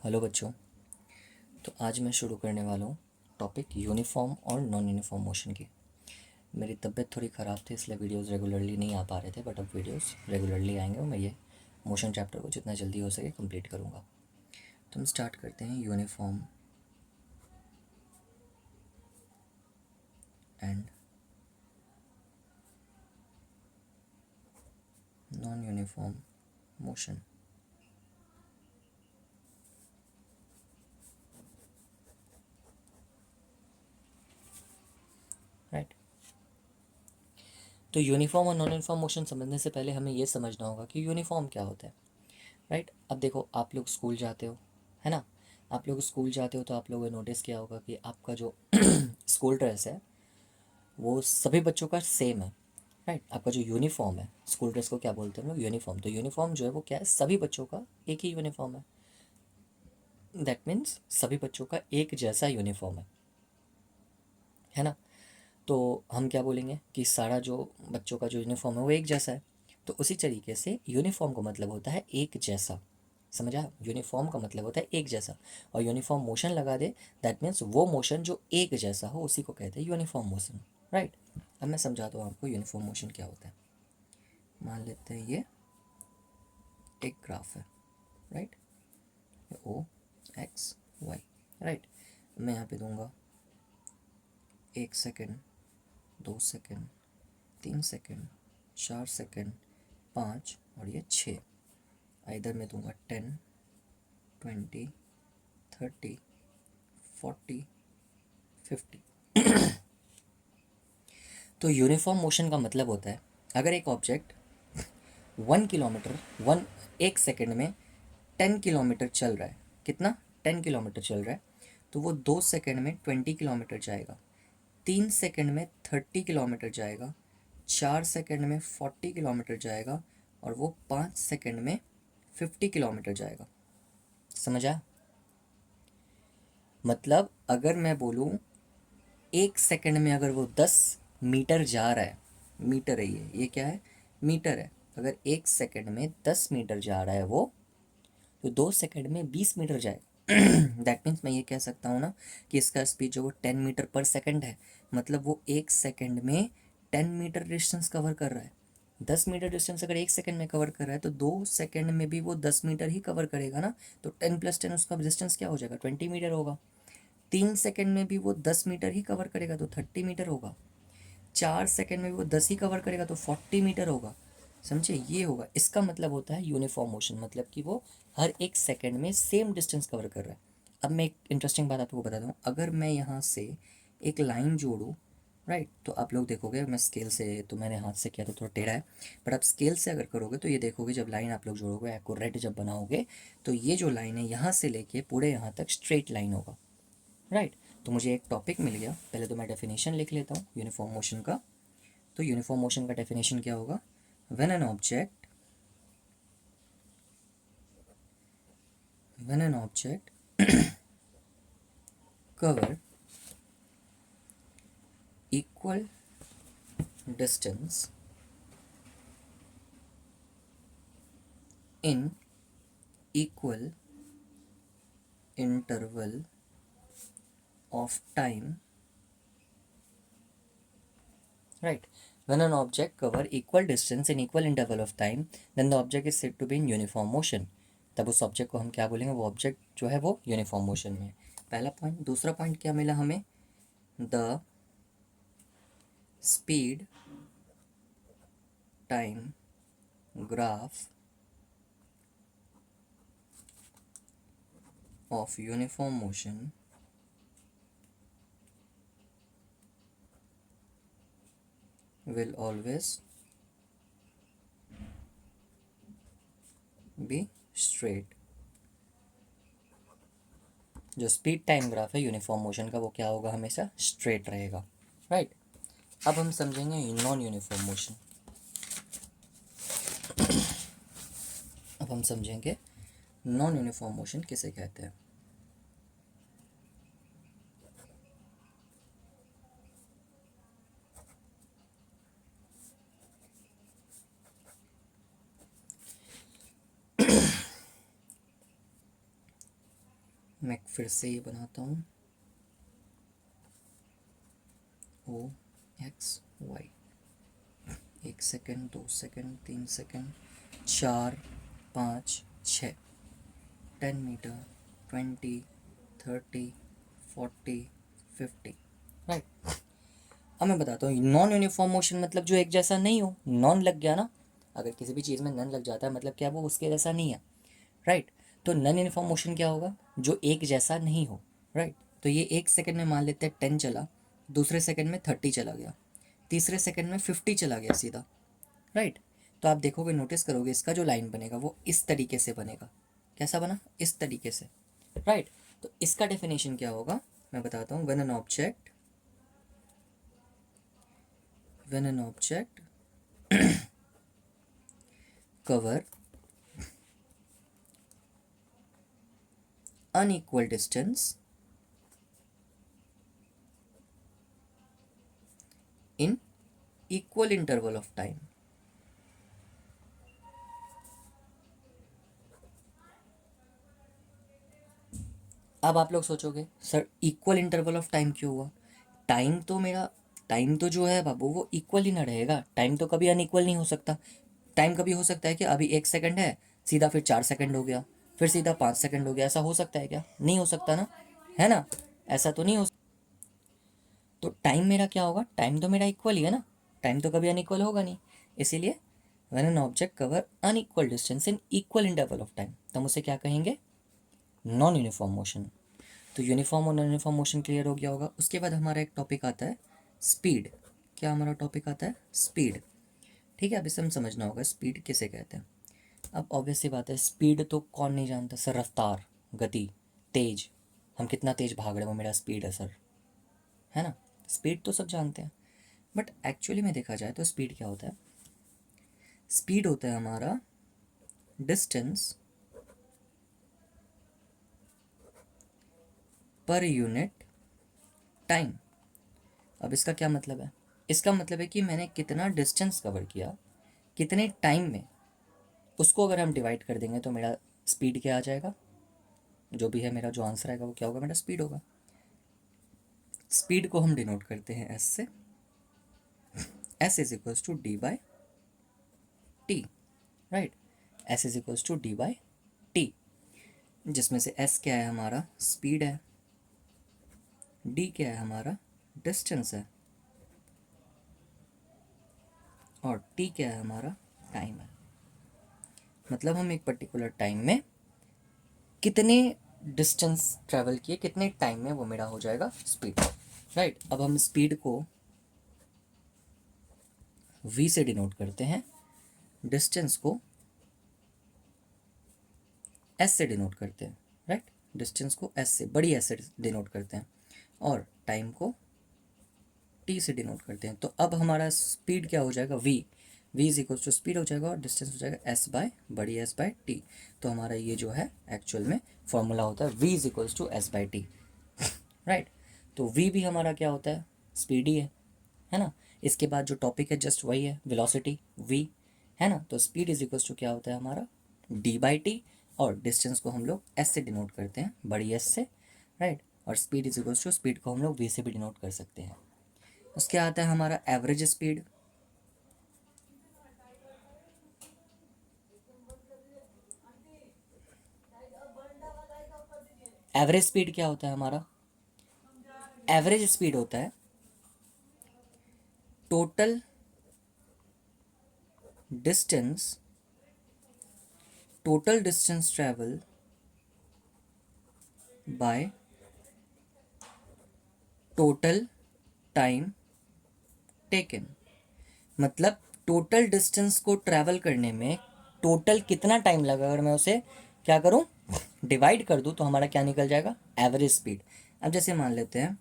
Hello बच्चों। तो आज मैं शुरू करने वाला हूँ टॉपिक यूनिफॉर्म और नॉन यूनिफॉर्म मोशन की। मेरी तबीयत थोड़ी ख़राब थी इसलिए वीडियोस रेगुलरली नहीं आ पा रहे थे, बट अब वीडियोस रेगुलरली आएंगे और मैं ये मोशन चैप्टर को जितना जल्दी हो सके कंप्लीट करूँगा। तो हम स्टार्ट करते हैं uniform and non uniform motion. Right. तो यूनिफॉर्म और नॉन यूनिफॉर्म मोशन समझने से पहले हमें ये समझना होगा कि यूनिफॉर्म क्या होता है। राइट। अब देखो, आप लोग स्कूल जाते हो, है ना। आप लोग स्कूल जाते हो तो आप लोगों ने नोटिस किया होगा कि आपका जो स्कूल ड्रेस है वो सभी बच्चों का सेम है। राइट। आपका जो यूनिफॉर्म है, स्कूल ड्रेस को क्या बोलते हैं हम लोग? यूनिफॉर्म। तो यूनिफॉर्म जो है वो क्या है? सभी बच्चों का एक ही यूनिफॉर्म है। दैट मीन्स सभी बच्चों का एक जैसा यूनिफॉर्म है ना। तो हम क्या बोलेंगे कि सारा जो बच्चों का जो यूनिफॉर्म है वो एक जैसा है। तो उसी तरीके से यूनिफॉर्म का मतलब होता है एक जैसा। समझा? यूनिफॉर्म का मतलब होता है एक जैसा। और यूनिफॉर्म मोशन लगा दे, दैट मीन्स वो मोशन जो एक जैसा हो उसी को कहते हैं यूनिफॉर्म मोशन। राइट। अब मैं समझाता हूँ आपको यूनिफॉर्म मोशन क्या होता है। मान लेते हैं ये एक ग्राफ है। राइट। ओ एक्स वाई। राइट। मैं यहाँ पे दूंगा 1 सेकेंड, 2 सेकेंड, 3 सेकेंड, 4 सेकेंड, 5 और ये 6। इधर मैं दूंगा 10, 20, 30, 40, 50। तो यूनिफॉर्म मोशन का मतलब होता है अगर एक ऑब्जेक्ट 1 किलोमीटर 1 सेकेंड में 10 किलोमीटर चल रहा है। कितना? 10 किलोमीटर चल रहा है। तो वो 2 सेकेंड में 20 किलोमीटर जाएगा, 3 सेकेंड में 30 किलोमीटर जाएगा, 4 सेकेंड में 40 किलोमीटर जाएगा और वो 5 सेकेंड में 50 किलोमीटर जाएगा। समझा? मतलब अगर मैं बोलूँ 1 सेकेंड में अगर वो 10 मीटर जा रहा है, मीटर है ये क्या है? मीटर है। अगर 1 सेकेंड में 10 मीटर जा रहा है वो, तो 2 सेकेंड में 20 मीटर जाएगा। दैट मीन्स मैं ये कह सकता हूँ ना कि इसका स्पीड जो वो 10 मीटर पर सेकेंड है। मतलब वो 1 सेकेंड में 10 मीटर डिस्टेंस कवर कर रहा है। 10 मीटर डिस्टेंस अगर 1 सेकेंड में कवर कर रहा है तो 2 सेकेंड में भी वो 10 मीटर ही कवर करेगा ना। तो 10 + 10 उसका डिस्टेंस क्या हो जाएगा? 20 मीटर होगा। 3 सेकेंड में भी वो 10 मीटर ही कवर करेगा तो 30 मीटर होगा। 4 सेकेंड में भी वो 10 ही कवर करेगा तो 40 मीटर होगा। समझे? ये होगा। इसका मतलब होता है यूनिफॉर्म मोशन, मतलब कि वो हर 1 सेकेंड में सेम डिस्टेंस कवर कर रहा है। अब मैं एक इंटरेस्टिंग बात आपको बताता हूँ। अगर मैं यहाँ से एक लाइन जोड़ूँ, राइट, तो आप लोग देखोगे मैं स्केल से, तो मैंने हाथ से किया तो थोड़ा टेढ़ा है, बट आप स्केल से अगर करोगे तो ये देखोगे जब लाइन आप लोग जोड़ोगे, एक्यूरेट जब बनाओगे, तो ये जो लाइन है यहाँ से लेके पूरे यहाँ तक स्ट्रेट लाइन होगा। राइट। तो मुझे एक टॉपिक मिल गया। पहले तो मैं डेफिनेशन लिख लेता हूँ यूनिफॉर्म मोशन का। तो यूनिफॉर्म मोशन का डेफिनेशन क्या होगा? When an object cover equal distance in equal interval of time, right? When an object cover equal distance in equal interval of time, then the object is said to be in uniform motion. तब उस object को हम क्या बोलेंगे? वो object जो है वो यूनिफॉर्म मोशन में है। पहला पॉइंट। दूसरा पॉइंट क्या मिला हमें? The speed time graph of uniform motion will always be straight। जो स्पीड टाइम ग्राफ है यूनिफॉर्म मोशन का वो क्या होगा? हमेशा स्ट्रेट रहेगा। राइट। अब हम समझेंगे नॉन यूनिफॉर्म मोशन। अब हम समझेंगे नॉन यूनिफॉर्म मोशन किसे कहते हैं। मैं फिर से ये बनाता हूँ, O X Y, 1 second, 2 second, 3 second, 4, 5, 6, 10 metre, 20, 30, 40, 50, right. अब मैं बताता हूँ नॉन यूनिफॉर्म मोशन मतलब जो एक जैसा नहीं हो, नॉन लग गया ना, अगर किसी भी चीज़ में नन लग जाता है मतलब क्या वो उसके जैसा नहीं है, राइट। तो नन यूनिफॉर्म मोशन क्या होगा, जो एक जैसा नहीं हो, राइट। तो ये 1 सेकेंड में मान लेते हैं 10 चला, दूसरे सेकेंड में 30 चला गया, तीसरे सेकेंड में 50 चला गया सीधा, राइट। तो आप देखोगे, नोटिस करोगे इसका जो लाइन बनेगा वो इस तरीके से बनेगा। कैसा बना, इस तरीके से, राइट। तो इसका डेफिनेशन क्या होगा मैं बताता हूँ, when an object cover unequal distance in equal interval of time, अब आप लोग सोचोगे sir equal interval of time क्यों हुआ, टाइम तो जो है बाबू वो इक्वल ही ना रहेगा, टाइम तो कभी अनइक्वल नहीं हो सकता। टाइम कभी हो सकता है कि अभी 1 सेकंड है, सीधा फिर 4 सेकंड हो गया, फिर सीधा 5 सेकंड हो गया, ऐसा हो सकता है क्या, नहीं हो सकता ना, है ना, ऐसा तो नहीं हो। तो टाइम मेरा क्या होगा, टाइम तो मेरा इक्वल ही है ना, टाइम तो कभी अनइक्वल होगा नहीं। इसीलिए when an object cover unequal distance in equal interval of time, तो हम उसे क्या कहेंगे, नॉन यूनिफॉर्म मोशन। तो यूनिफॉर्म और नॉन यूनिफॉर्म मोशन क्लियर हो गया होगा। उसके बाद हमारा एक टॉपिक आता है स्पीड। क्या हमारा टॉपिक आता है, स्पीड, ठीक है। अब इसे हम समझना होगा स्पीड किसे कहते हैं। अब ऑब्वियस सी बात है, स्पीड तो कौन नहीं जानता सर, रफ्तार, गति, तेज, हम कितना तेज भाग रहे हैं वो मेरा स्पीड है सर, है ना, स्पीड तो सब जानते हैं। बट एक्चुअली में देखा जाए तो स्पीड क्या होता है, स्पीड होता है हमारा डिस्टेंस पर यूनिट टाइम। अब इसका क्या मतलब है, इसका मतलब है कि मैंने कितना डिस्टेंस कवर किया कितने टाइम में, उसको अगर हम डिवाइड कर देंगे तो मेरा स्पीड क्या आ जाएगा, जो भी है मेरा जो आंसर आएगा वो क्या होगा, मेरा स्पीड होगा। स्पीड को हम डिनोट करते हैं एस से, S is equals to D by T, right, S is equals to D by T, जिसमें से एस क्या है हमारा स्पीड है, डी क्या है हमारा डिस्टेंस है, और टी क्या है हमारा टाइम है। मतलब हम एक पर्टिकुलर टाइम में कितने डिस्टेंस ट्रैवल किए कितने टाइम में, वो मेरा हो जाएगा स्पीड, राइट। अब हम स्पीड को v से डिनोट करते हैं, डिस्टेंस को s से डिनोट करते हैं, राइट, डिस्टेंस को s से, बड़ी s से डिनोट करते हैं, और टाइम को t से डिनोट करते हैं। तो अब हमारा स्पीड क्या हो जाएगा, v is equal to speed हो जाएगा और डिस्टेंस हो जाएगा s बाय बड़ी s बाय टी। तो हमारा ये जो है एक्चुअल में फॉर्मूला होता है v is equals to s by T, right. तो v भी हमारा क्या होता है, स्पीड ही है ना। इसके बाद जो टॉपिक है जस्ट वही है, वेलोसिटी v, है ना। तो स्पीड इज इक्वल्स टू क्या होता है हमारा d बाई टी, और डिस्टेंस को हम लोग s से डिनोट करते हैं, बड़ी s से, राइट। और speed is equals to, speed को हम लोग v से भी डिनोट कर सकते हैं। उसके आता है हमारा एवरेज स्पीड। एवरेज स्पीड क्या होता है हमारा, एवरेज स्पीड होता है total distance, total distance travel by total time taken. मतलब टोटल डिस्टेंस को ट्रैवल करने में टोटल कितना टाइम लगा, अगर मैं उसे क्या करूं, डिवाइड कर दूं, तो हमारा क्या निकल जाएगा, एवरेज स्पीड। अब जैसे मान लेते हैं,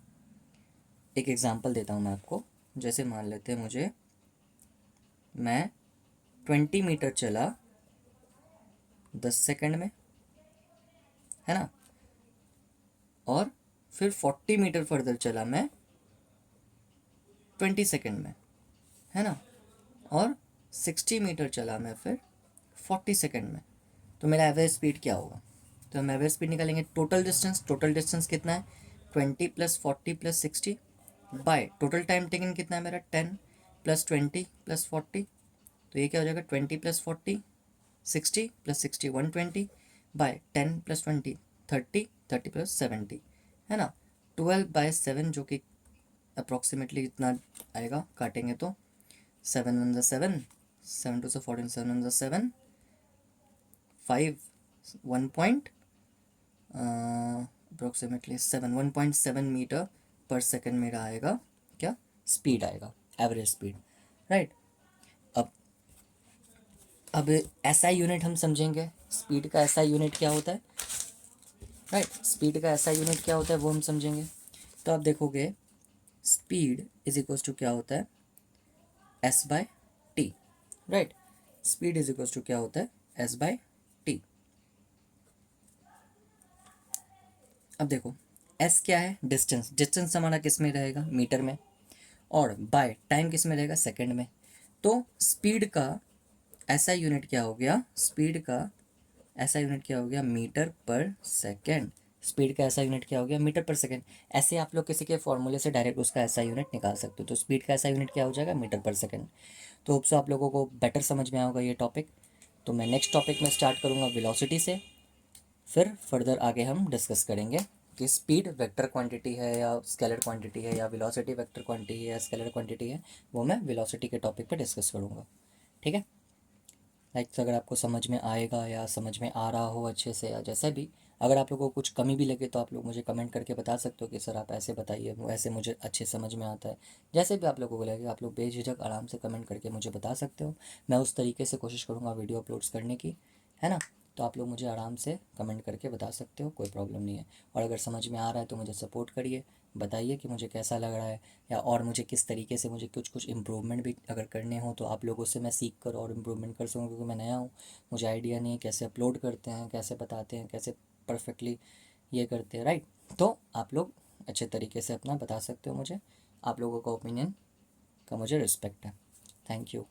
एक एग्जांपल देता हूं मैं आपको, जैसे मान लेते हैं मैं 20 मीटर चला 10 सेकंड में, है ना, और फिर 40 मीटर फर्दर चला मैं 20 सेकंड में, है ना, और 60 मीटर चला मैं फिर 40 सेकंड में। तो मेरा एवरेज स्पीड क्या होगा, तो हम एवरेज स्पीड निकालेंगे। टोटल डिस्टेंस कितना है 20 + 40 + 60 बाय टोटल टाइम टेकन कितना है मेरा 10 + 20 + 40, तो ये क्या हो जाएगा 20 + 40 60 + 60 120 बाय 10 + 20 30 30 + 70 है ना। 12/7 जो कि अप्रॉक्सीमेटली इतना आएगा, काटेंगे तो 7 1 7 7 2 14 7 1 7 5 1 पॉइंट अप्रोक्सीमेटली 1.7 मीटर पर सेकेंड मेरा आएगा, क्या स्पीड आएगा, एवरेज स्पीड, राइट। अब एसआई यूनिट हम समझेंगे, स्पीड का एसआई यूनिट क्या होता है, राइट। स्पीड का एसआई यूनिट क्या होता है वो हम समझेंगे। तो आप देखोगे स्पीड इज इक्वल्स टू क्या होता है S/T, right. Speed is equals to क्या होता है S/T। अब देखो S क्या है, डिस्टेंस हमारा किस में रहेगा मीटर में, और बाय टाइम किस में रहेगा सेकंड में। तो स्पीड का ऐसा यूनिट क्या हो गया, स्पीड का ऐसा यूनिट क्या हो गया मीटर पर सेकंड। स्पीड का ऐसा यूनिट क्या हो गया मीटर पर सेकंड। ऐसे आप लोग किसी के फॉर्मूले से डायरेक्ट उसका ऐसा यूनिट निकाल सकते हो। तो स्पीड का ऐसा यूनिट क्या हो जाएगा मीटर पर सेकंड। तो होप सो आप लोगों को बेटर समझ में आएगा ये टॉपिक। तो मैं नेक्स्ट टॉपिक में स्टार्ट करूँगा वेलोसिटी से, फिर फर्दर आगे हम डिस्कस करेंगे कि स्पीड वेक्टर क्वांटिटी है या स्केलर क्वांटिटी है, या वेलोसिटी वेक्टर क्वांटिटी है या स्केलर क्वांटिटी है, वो मैं वेलोसिटी के टॉपिक पे डिस्कस करूँगा, ठीक है। लाइक अगर आपको समझ में आएगा या समझ में आ रहा हो अच्छे से, या जैसे भी, अगर आप लोगों को कुछ कमी भी लगे तो आप लोग मुझे कमेंट करके बता सकते हो कि सर आप ऐसे बताइए, वो ऐसे मुझे अच्छे समझ में आता है। जैसे भी आप लोगों को लगे आप लोग बेझिझक आराम से कमेंट करके मुझे बता सकते हो। मैं उस तरीके से कोशिश करूँगा वीडियो अपलोड्स करने की, है ना। तो आप लोग मुझे आराम से कमेंट करके बता सकते हो, कोई प्रॉब्लम नहीं है। और अगर समझ में आ रहा है तो मुझे सपोर्ट करिए, बताइए कि मुझे कैसा लग रहा है, या और मुझे किस तरीके से मुझे कुछ इम्प्रूवमेंट भी अगर करने हो तो आप लोगों से मैं सीख कर और इम्प्रूवमेंट कर सकूँ, क्योंकि मैं नया हूँ, मुझे आइडिया नहीं है कैसे अपलोड करते हैं, कैसे बताते हैं, कैसे परफेक्टली ये करते हैं, राइट। तो आप लोग अच्छे तरीके से अपना बता सकते हो मुझे। आप लोगों का ओपिनियन का मुझे रिस्पेक्ट है। Thank you.